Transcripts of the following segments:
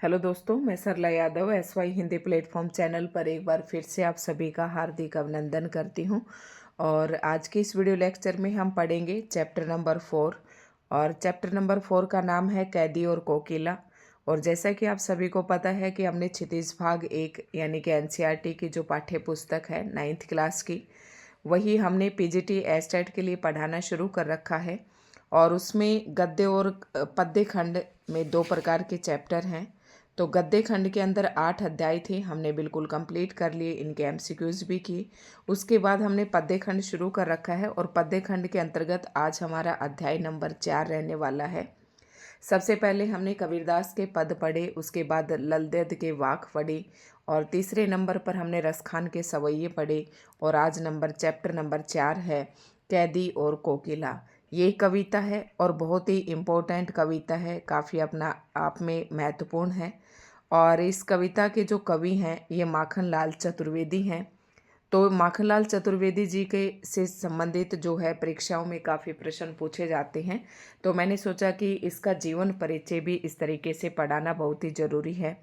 Hello दोस्तों, मैं Sarla Yadav SY Hindi platform channel पर एक बार फिर से आप सभी का हार्दिक अभिनंदन करती हूं। और आज के इस वीडियो लेक्चर में हम पढ़ेंगे चैप्टर नंबर 4। और चैप्टर नंबर 4 का नाम है कैदी और कोकिला। और जैसा कि आप सभी को पता है कि हमने क्षितिज भाग 1 यानी कि NCERT की जो पाठ्य पुस्तक है 9th क्लास की, वही हमने PGT एस्टेट के लिए पढ़ाना शुरू कर रखा है। और उसमें गद्य और पद्य खंड में 2 प्रकार के चैप्टर हैं। तो गद्य खंड के अंदर 8 अध्याय थे, हमने बिल्कुल कंप्लीट कर लिए, इनके MCQs भी की। उसके बाद हमने पद्य खंड शुरू कर रखा है और पद्य खंड के अंतर्गत आज हमारा अध्याय नंबर 4 रहने वाला है। सबसे पहले हमने कबीरदास के पद पढ़े, उसके बाद ललदेद के वाक पढ़े और तीसरे नंबर पर हमने रसखान के सवैये पढ़े। और आज चैप्टर नंबर 4 है कैदी और कोकिला। ये कविता है और बहुत ही इम्पोर्टेंट कविता है, काफ़ी अपना आप में महत्वपूर्ण है। और इस कविता के जो कवि हैं ये माखनलाल चतुर्वेदी हैं। तो माखनलाल चतुर्वेदी जी के से संबंधित जो है परीक्षाओं में काफ़ी प्रश्न पूछे जाते हैं। तो मैंने सोचा कि इसका जीवन परिचय भी इस तरीके से पढ़ाना बहुत ही ज़रूरी है।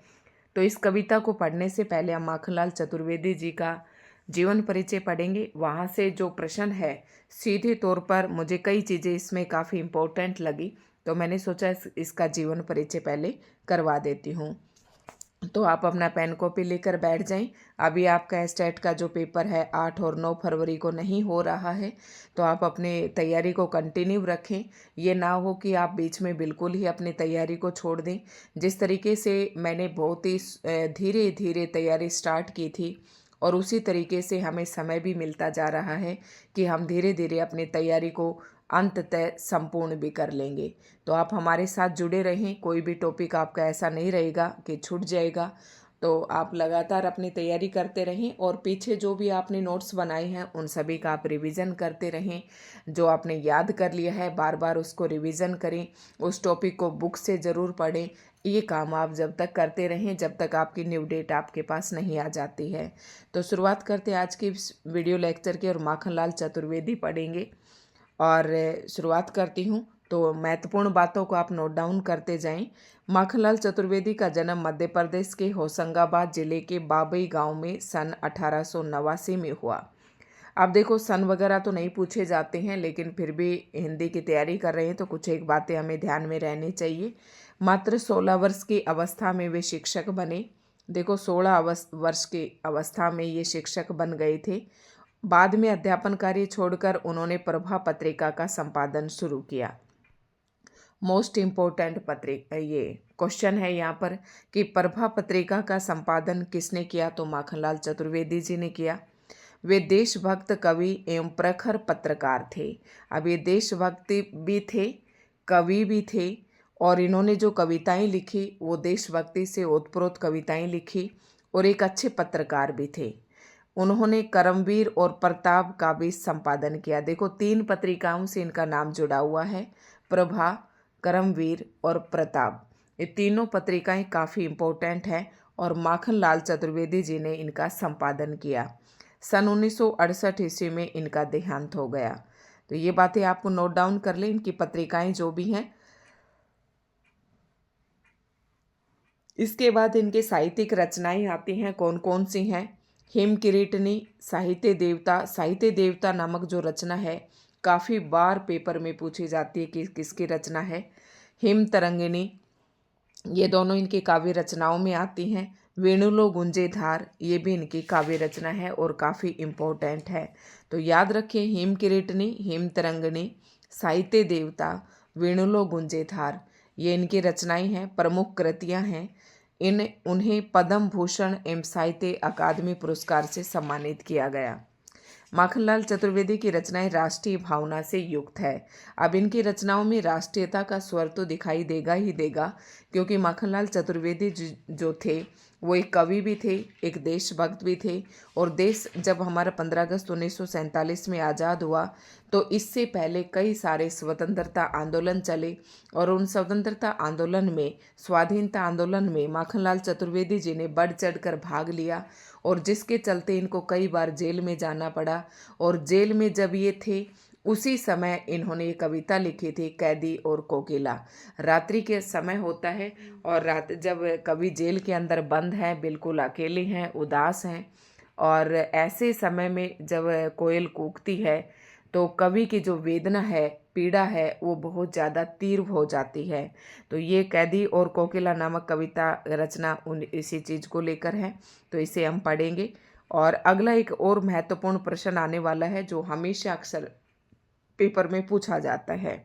तो इस कविता को पढ़ने से पहले हम माखनलाल चतुर्वेदी जी का जीवन परिचय पढ़ेंगे। वहाँ से जो प्रश्न है सीधे तौर पर मुझे कई चीज़ें इसमें काफ़ी इम्पोर्टेंट लगी, तो मैंने सोचा इसका जीवन परिचय पहले करवा देती हूँ। तो आप अपना पेन कॉपी लेकर बैठ जाएं। अभी आपका स्टेट का जो पेपर है 8 और 9 फरवरी को नहीं हो रहा है, तो आप अपने तैयारी को कंटिन्यू रखें। ये ना हो कि आप बीच में बिल्कुल ही अपनी तैयारी को छोड़ दें। जिस तरीके से मैंने बहुत ही धीरे धीरे तैयारी स्टार्ट की थी और उसी तरीके से हमें समय भी मिलता जा रहा है कि हम धीरे धीरे अपनी तैयारी को अंततः संपूर्ण भी कर लेंगे। तो आप हमारे साथ जुड़े रहें, कोई भी टॉपिक आपका ऐसा नहीं रहेगा कि छूट जाएगा। तो आप लगातार अपनी तैयारी करते रहें और पीछे जो भी आपने नोट्स बनाए हैं उन सभी का आप रिवीजन करते रहें। जो आपने याद कर लिया है बार बार उसको रिवीजन करें, उस टॉपिक को बुक से ज़रूर पढ़ें। ये काम आप जब तक करते रहें जब तक आपकी न्यू डेट आपके पास नहीं आ जाती है। तो शुरुआत करते आज की वीडियो लेक्चर की और माखनलाल चतुर्वेदी पढ़ेंगे। और शुरुआत करती हूँ, तो महत्वपूर्ण बातों को आप नोट डाउन करते जाएं। माखनलाल चतुर्वेदी का जन्म मध्य प्रदेश के होशंगाबाद जिले के बाबई गांव में सन 1889 में हुआ। अब देखो सन वगैरह तो नहीं पूछे जाते हैं, लेकिन फिर भी हिंदी की तैयारी कर रहे हैं तो कुछ एक बातें हमें ध्यान में रहनी चाहिए। मात्र 16 वर्ष की अवस्था में वे शिक्षक बने। देखो 16 वर्ष की अवस्था में ये शिक्षक बन गए थे। बाद में अध्यापन कार्य छोड़कर उन्होंने प्रभा पत्रिका का संपादन शुरू किया। मोस्ट इम्पोर्टेंट पत्रिका ये क्वेश्चन है यहाँ पर कि प्रभा पत्रिका का संपादन किसने किया, तो माखनलाल चतुर्वेदी जी ने किया। वे देशभक्त कवि एवं प्रखर पत्रकार थे। अब ये देशभक्ति भी थे, कवि भी थे और इन्होंने जो कविताएं लिखी वो देशभक्ति से ओतप्रोत कविताएं लिखी और एक अच्छे पत्रकार भी थे। उन्होंने करमवीर और प्रताप का भी संपादन किया। देखो 3 पत्रिकाओं से इनका नाम जुड़ा हुआ है, प्रभा, करमवीर और प्रताप। ये तीनों पत्रिकाएं काफ़ी इम्पोर्टेंट हैं और माखनलाल चतुर्वेदी जी ने इनका संपादन किया। सन 1968 ईस्वी में इनका देहांत हो गया। तो ये बातें आपको नोट डाउन कर लें, इनकी पत्रिकाएं जो भी हैं। इसके बाद इनके साहित्यिक रचनाएं आती हैं, कौन कौन सी हैं। हेम किरीटनी, साहित्य देवता नामक जो रचना है काफ़ी बार पेपर में पूछी जाती है कि किसकी रचना है। हेम तरंगिणी, ये दोनों इनकी काव्य रचनाओं में आती हैं। वेणुलो गुंजे धार, ये भी इनकी काव्य रचना है और काफ़ी इम्पोर्टेंट है। तो याद रखें, हेम किरीटनी, हेम तरंगिणी, साहित्य देवता, वेणुलो गुंजे धार, ये इनकी रचनाएं हैं, प्रमुख कृतियां हैं। उन्हें पद्म भूषण एवं साहित्य अकादमी पुरस्कार से सम्मानित किया गया। माखनलाल चतुर्वेदी की रचनाएं राष्ट्रीय भावना से युक्त है। अब इनकी रचनाओं में राष्ट्रीयता का स्वर तो दिखाई देगा ही देगा, क्योंकि माखनलाल चतुर्वेदी जो थे वो एक कवि भी थे, एक देशभक्त भी थे। और देश जब हमारा 15 अगस्त 1947 में आज़ाद हुआ तो इससे पहले कई सारे स्वतंत्रता आंदोलन चले और उन स्वतंत्रता आंदोलन में, स्वाधीनता आंदोलन में माखनलाल चतुर्वेदी जी ने बढ़ चढ़कर भाग लिया और जिसके चलते इनको कई बार जेल में जाना पड़ा। और जेल में जब ये थे उसी समय इन्होंने ये कविता लिखी थी, कैदी और कोकिला। रात्रि के समय होता है और रात जब कवि जेल के अंदर बंद हैं, बिल्कुल अकेले हैं, उदास हैं, और ऐसे समय में जब कोयल कूकती है तो कवि की जो वेदना है, पीड़ा है, वो बहुत ज़्यादा तीव्र हो जाती है। तो ये कैदी और कोकिला नामक कविता रचना इसी चीज़ को लेकर है, तो इसे हम पढ़ेंगे। और अगला एक और महत्वपूर्ण प्रश्न आने वाला है जो हमेशा अक्सर पेपर में पूछा जाता है।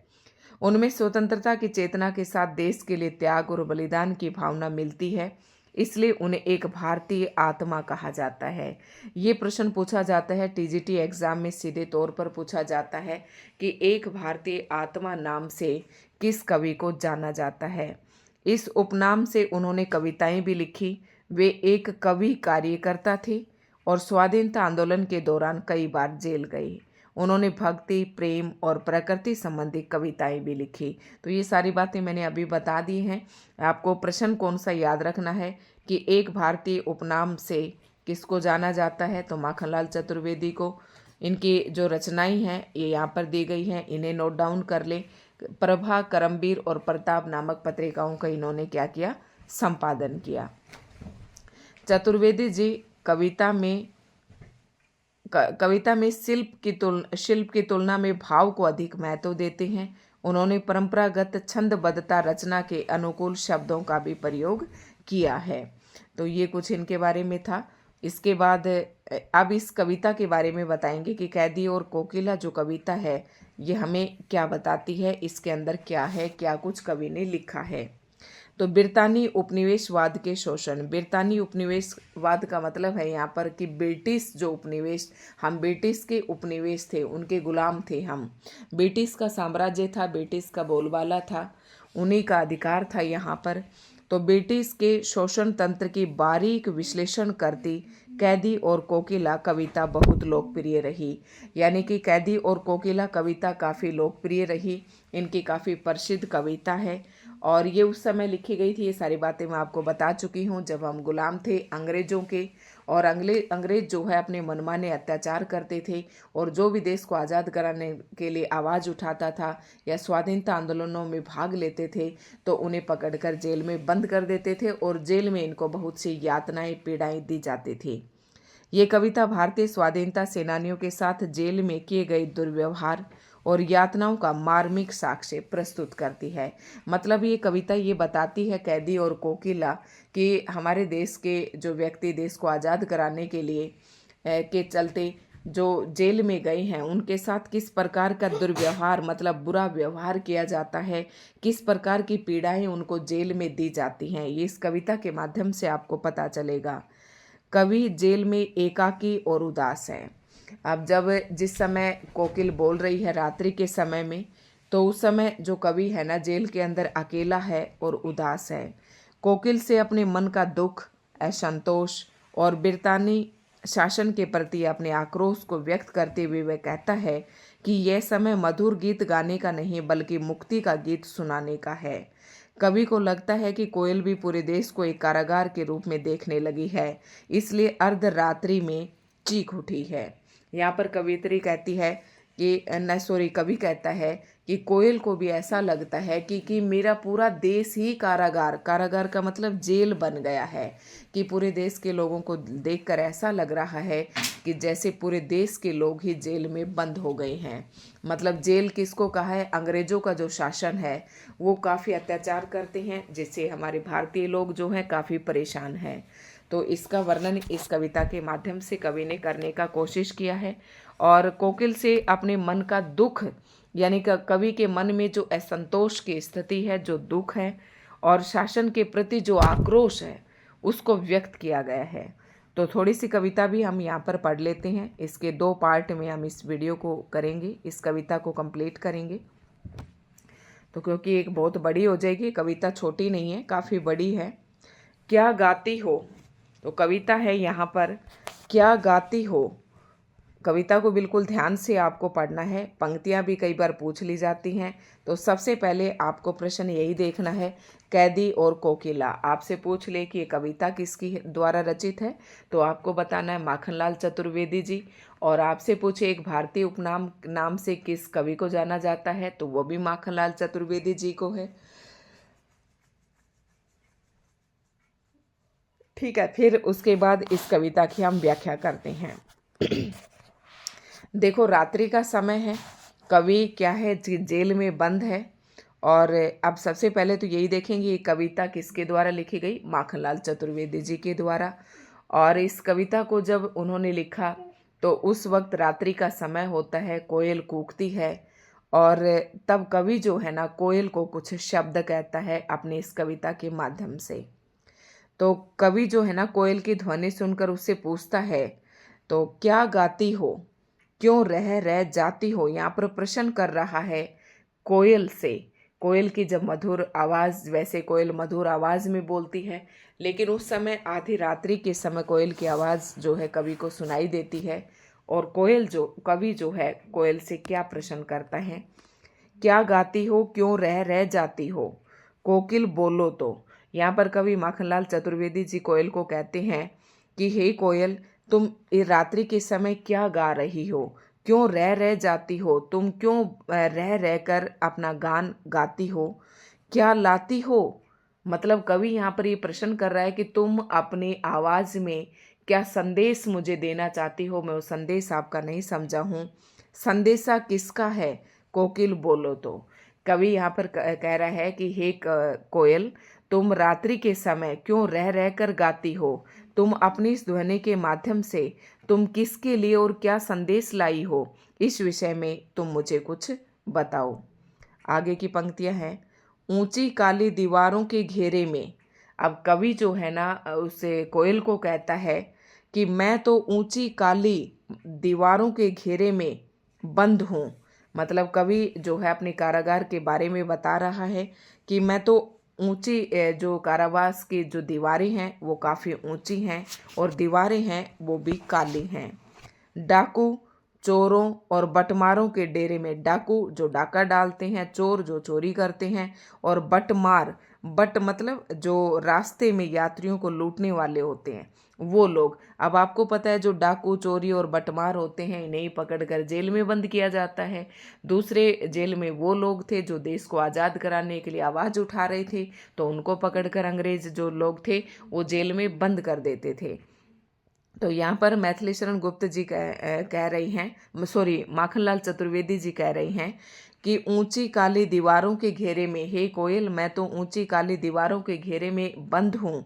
उनमें स्वतंत्रता की चेतना के साथ देश के लिए त्याग और बलिदान की भावना मिलती है, इसलिए उन्हें एक भारतीय आत्मा कहा जाता है। ये प्रश्न पूछा जाता है टीजीटी एग्जाम में, सीधे तौर पर पूछा जाता है कि एक भारतीय आत्मा नाम से किस कवि को जाना जाता है। इस उपनाम से उन्होंने कविताएं भी लिखी। वे एक कवि कार्यकर्ता थे और स्वाधीनता आंदोलन के दौरान कई बार जेल गए। उन्होंने भक्ति, प्रेम और प्रकृति संबंधी कविताएं भी लिखी। तो ये सारी बातें मैंने अभी बता दी हैं। आपको प्रश्न कौन सा याद रखना है कि एक भारतीय उपनाम से किसको जाना जाता है, तो माखनलाल चतुर्वेदी को। इनकी जो रचनाएं हैं ये यहाँ पर दी गई हैं, इन्हें नोट डाउन कर लें। प्रभा, करमवीर और प्रताप नामक पत्रिकाओं का इन्होंने क्या किया, संपादन किया। चतुर्वेदी जी कविता में शिल्प की तुलना में भाव को अधिक महत्व देते हैं। उन्होंने परंपरागत छंदबद्धता रचना के अनुकूल शब्दों का भी प्रयोग किया है। तो ये कुछ इनके बारे में था। इसके बाद अब इस कविता के बारे में बताएंगे कि कैदी और कोकिला जो कविता है ये हमें क्या बताती है, इसके अंदर क्या है, क्या कुछ कवि ने लिखा है। तो बिरतानी उपनिवेशवाद के शोषण। बिरतानी उपनिवेशवाद का मतलब है यहाँ पर कि ब्रिटिश जो उपनिवेश, हम ब्रिटिश के उपनिवेश थे, उनके गुलाम थे हम। ब्रिटिश का साम्राज्य था, ब्रिटिश का बोलबाला था, उन्हीं का अधिकार था यहाँ पर। तो ब्रिटिश के शोषण तंत्र की बारीक विश्लेषण करती कैदी और कोकिला कविता बहुत लोकप्रिय रही। यानी कि कैदी और कोकिला कविता काफ़ी लोकप्रिय रही, इनकी काफ़ी प्रसिद्ध कविता है। और ये उस समय लिखी गई थी, ये सारी बातें मैं आपको बता चुकी हूँ, जब हम गुलाम थे अंग्रेज़ों के। और अंग्रेज जो है अपने मनमाने अत्याचार करते थे, और जो भी देश को आज़ाद कराने के लिए आवाज़ उठाता था या स्वाधीनता आंदोलनों में भाग लेते थे तो उन्हें पकड़कर जेल में बंद कर देते थे, और जेल में इनको बहुत सी यातनाएं, पीड़ाएं दी जाती थी। ये कविता भारतीय स्वाधीनता सेनानियों के साथ जेल में किए गए दुर्व्यवहार और यातनाओं का मार्मिक साक्ष्य प्रस्तुत करती है। मतलब ये कविता ये बताती है, कैदी और कोकिला, कि हमारे देश के जो व्यक्ति देश को आज़ाद कराने के लिए के चलते जो जेल में गए हैं उनके साथ किस प्रकार का दुर्व्यवहार, मतलब बुरा व्यवहार किया जाता है, किस प्रकार की पीड़ाएं उनको जेल में दी जाती हैं, ये इस कविता के माध्यम से आपको पता चलेगा। कवि जेल में एकाकी और उदास है। अब जिस समय कोकिल बोल रही है रात्रि के समय में, तो उस समय जो कवि है ना जेल के अंदर अकेला है और उदास है। कोकिल से अपने मन का दुख, असंतोष और ब्रितानी शासन के प्रति अपने आक्रोश को व्यक्त करते हुए वह कहता है कि यह समय मधुर गीत गाने का नहीं बल्कि मुक्ति का गीत सुनाने का है। कवि को लगता है कि कोयल भी पूरे देश को एक कारागार के रूप में देखने लगी है, इसलिए अर्धरात्रि में चीख उठी है। यहाँ पर कवियत्री कहती है कि कवि कहता है कि कोयल को भी ऐसा लगता है कि मेरा पूरा देश ही कारागार का मतलब जेल बन गया है, कि पूरे देश के लोगों को देखकर ऐसा लग रहा है कि जैसे पूरे देश के लोग ही जेल में बंद हो गए हैं। मतलब जेल किसको कहा है, अंग्रेजों का जो शासन है वो काफ़ी अत्याचार करते हैं, जिससे हमारे भारतीय लोग जो हैं काफ़ी परेशान हैं। तो इसका वर्णन इस कविता के माध्यम से कवि ने करने का कोशिश किया है। और कोकिल से अपने मन का दुख, यानी कि कवि के मन में जो असंतोष की स्थिति है, जो दुख है और शासन के प्रति जो आक्रोश है, उसको व्यक्त किया गया है। तो थोड़ी सी कविता भी हम यहाँ पर पढ़ लेते हैं। इसके 2 पार्ट में हम इस वीडियो को करेंगे, इस कविता को कंप्लीट करेंगे। तो क्योंकि एक बहुत बड़ी हो जाएगी, कविता छोटी नहीं है, काफ़ी बड़ी है। क्या गाती हो, तो कविता है यहाँ पर, क्या गाती हो कविता को बिल्कुल ध्यान से आपको पढ़ना है। पंक्तियां भी कई बार पूछ ली जाती हैं। तो सबसे पहले आपको प्रश्न यही देखना है, कैदी और कोकिला आपसे पूछ ले कि ये कविता किसकी द्वारा रचित है, तो आपको बताना है माखनलाल चतुर्वेदी जी। और आपसे पूछे एक भारतीय उपनाम नाम से किस कवि को जाना जाता है, तो वो भी माखनलाल चतुर्वेदी जी को है। ठीक है, फिर उसके बाद इस कविता की हम व्याख्या करते हैं। देखो, रात्रि का समय है, कवि क्या है, जेल में बंद है। और अब सबसे पहले तो यही देखेंगे ये कविता किसके द्वारा लिखी गई, माखनलाल चतुर्वेदी जी के द्वारा। और इस कविता को जब उन्होंने लिखा तो उस वक्त रात्रि का समय होता है, कोयल कूकती है। और तब कवि जो है ना, कोयल को कुछ शब्द कहता है अपनी इस कविता के माध्यम से। तो कवि जो है ना, कोयल की ध्वनि सुनकर उससे पूछता है, तो क्या गाती हो, क्यों रह जाती हो। यहाँ पर प्रश्न कर रहा है कोयल से। कोयल की जब मधुर आवाज़, वैसे कोयल मधुर आवाज़ में बोलती है, लेकिन उस समय आधी रात्रि के समय कोयल की आवाज़ जो है कवि को सुनाई देती है। और कवि जो है कोयल से क्या प्रश्न करता है, क्या गाती हो, क्यों रह जाती हो, कोकिल बोलो तो। यहाँ पर कवि माखनलाल चतुर्वेदी जी कोयल को कहते हैं कि हे कोयल, तुम रात्रि के समय क्या गा रही हो, क्यों रह जाती हो, तुम क्यों रह कर अपना गान गाती हो, क्या लाती हो। मतलब कवि यहाँ पर ये प्रश्न कर रहा है कि तुम अपनी आवाज़ में क्या संदेश मुझे देना चाहती हो, मैं वो संदेश आपका नहीं समझा हूँ। संदेशा किसका है, कोकिल बोलो तो। कवि यहाँ पर कह रहा है कि हे कोयल, तुम रात्रि के समय क्यों रह कर गाती हो, तुम अपनी इस ध्वनि के माध्यम से तुम किसके लिए और क्या संदेश लाई हो, इस विषय में तुम मुझे कुछ बताओ। आगे की पंक्तियां हैं, ऊंची काली दीवारों के घेरे में। अब कवि जो है ना, उसे कोयल को कहता है कि मैं तो ऊंची काली दीवारों के घेरे में बंद हूँ। मतलब कवि जो है अपने कारागार के बारे में बता रहा है कि मैं तो ऊंची, जो कारावास की जो दीवारें हैं वो काफ़ी ऊंची हैं और दीवारें हैं वो भी काली हैं। डाकू चोरों और बटमारों के डेरे में, डाकू जो डाका डालते हैं, चोर जो चोरी करते हैं, और बटमार, बट मतलब जो रास्ते में यात्रियों को लूटने वाले होते हैं वो लोग। अब आपको पता है जो डाकू चोरी और बटमार होते हैं इन्हें पकड़कर जेल में बंद किया जाता है। दूसरे जेल में वो लोग थे जो देश को आज़ाद कराने के लिए आवाज़ उठा रहे थे, तो उनको पकड़कर अंग्रेज जो लोग थे वो जेल में बंद कर देते थे। तो यहाँ पर मैथिली शरण गुप्त जी कह रही हैं, सॉरी माखनलाल चतुर्वेदी जी कह रही हैं कि ऊंची काली दीवारों के घेरे में, हे कोयल, मैं तो ऊंची काली दीवारों के घेरे में बंद हूँ,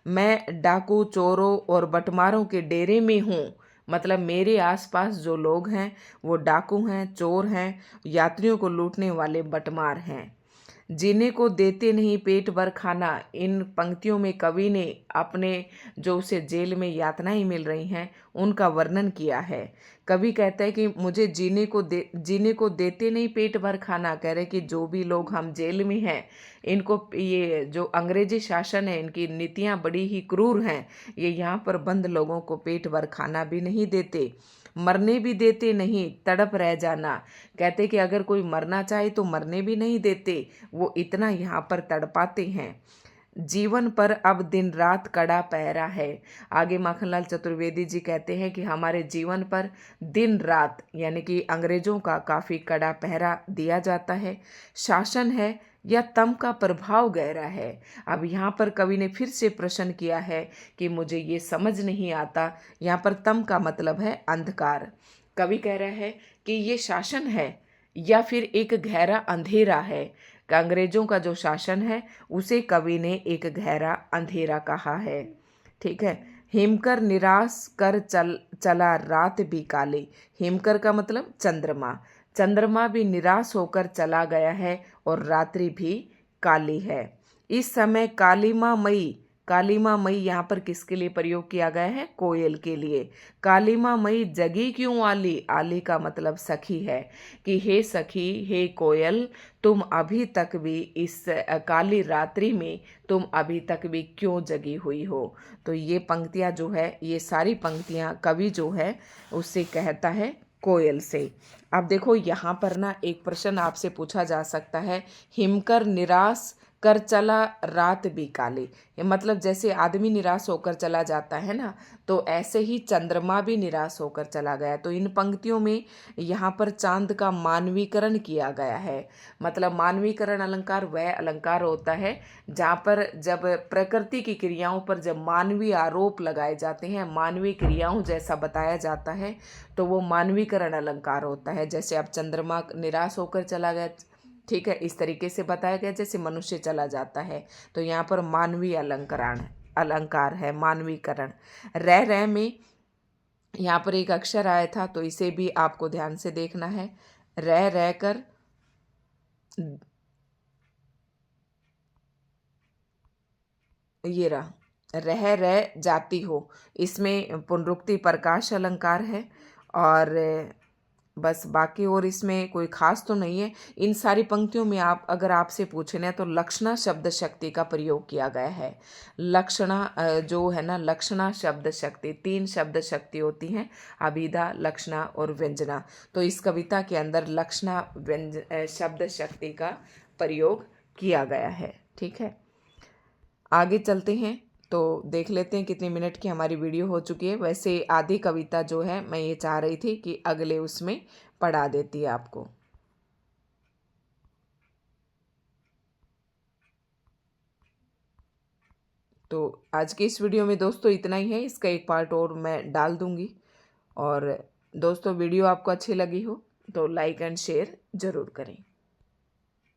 मैं डाकू चोरों और बटमारों के डेरे में हूँ। मतलब मेरे आसपास जो लोग हैं वो डाकू हैं, चोर हैं, यात्रियों को लूटने वाले बटमार हैं। जीने को देते नहीं पेट भर खाना। इन पंक्तियों में कवि ने अपने जो उसे जेल में यातनाएं मिल रही हैं उनका वर्णन किया है। कवि कहता है कि मुझे जीने को देते नहीं पेट भर खाना। कह रहे कि जो भी लोग हम जेल में हैं इनको, ये जो अंग्रेजी शासन है इनकी नीतियां बड़ी ही क्रूर हैं। ये यहाँ पर बंद लोगों को पेट भर खाना भी नहीं देते, मरने भी देते नहीं, तड़प रह जाना। कहते कि अगर कोई मरना चाहे तो मरने भी नहीं देते, वो इतना यहाँ पर तड़पाते हैं। जीवन पर अब दिन रात कड़ा पहरा है। आगे माखनलाल चतुर्वेदी जी कहते हैं कि हमारे जीवन पर दिन रात यानी कि अंग्रेजों का काफ़ी कड़ा पहरा दिया जाता है। शासन है या तम का प्रभाव गहरा है। अब यहाँ पर कवि ने फिर से प्रश्न किया है कि मुझे ये समझ नहीं आता। यहाँ पर तम का मतलब है अंधकार। कवि कह रहा है कि ये शासन है या फिर एक गहरा अंधेरा है। कि अंग्रेजों का जो शासन है उसे कवि ने एक गहरा अंधेरा कहा है। ठीक है, हिमकर निराश कर चला रात भी काली। हिमकर का मतलब चंद्रमा। चंद्रमा भी निराश होकर चला गया है और रात्रि भी काली है। इस समय कालिमा मई काली माँ मई यहाँ पर किसके लिए प्रयोग किया गया है? कोयल के लिए। काली माँ मई जगी क्यों आली? आली का मतलब सखी है, कि हे सखी, हे कोयल, तुम अभी तक भी इस काली रात्रि में तुम अभी तक भी क्यों जगी हुई हो। तो ये पंक्तियाँ जो है, ये सारी पंक्तियाँ कवि जो है उससे कहता है कोयल से। अब देखो यहाँ पर ना एक प्रश्न आपसे पूछा जा सकता है, हिमकर निराश कर चला रात भी काली। ये मतलब जैसे आदमी निराश होकर चला जाता है ना, तो ऐसे ही चंद्रमा भी निराश होकर चला गया। तो इन पंक्तियों में यहाँ पर चांद का मानवीकरण किया गया है। मतलब मानवीकरण अलंकार वह अलंकार होता है जहाँ पर जब प्रकृति की क्रियाओं पर जब मानवीय आरोप लगाए जाते हैं, मानवीय क्रियाओं जैसा बताया जाता है, तो वो मानवीकरण अलंकार होता है। जैसे अब चंद्रमा निराश होकर चला गया, ठीक है, इस तरीके से बताया गया जैसे मनुष्य चला जाता है। तो यहाँ पर मानवीय अलंकार है, मानवीकरण। रह में यहाँ पर एक अक्षर आया था, तो इसे भी आपको ध्यान से देखना है। रह कर ये रह जाती हो, इसमें पुनरुक्ति प्रकाश अलंकार है। और बस बाकी और इसमें कोई खास तो नहीं है। इन सारी पंक्तियों में आप अगर आपसे पूछना है तो लक्षणा शब्द शक्ति का प्रयोग किया गया है। लक्षणा जो है ना, लक्षणा शब्द शक्ति, 3 शब्द शक्ति होती हैं, अभिधा, लक्षणा और व्यंजना। तो इस कविता के अंदर लक्षणा शब्द शक्ति का प्रयोग किया गया है। ठीक है, आगे चलते हैं तो देख लेते हैं कितने मिनट की हमारी वीडियो हो चुकी है। वैसे आधी कविता जो है मैं ये चाह रही थी कि अगले उसमें पढ़ा देती है आपको। तो आज की इस वीडियो में दोस्तों इतना ही है, इसका एक पार्ट और मैं डाल दूंगी। और दोस्तों वीडियो आपको अच्छी लगी हो तो लाइक एंड शेयर ज़रूर करें।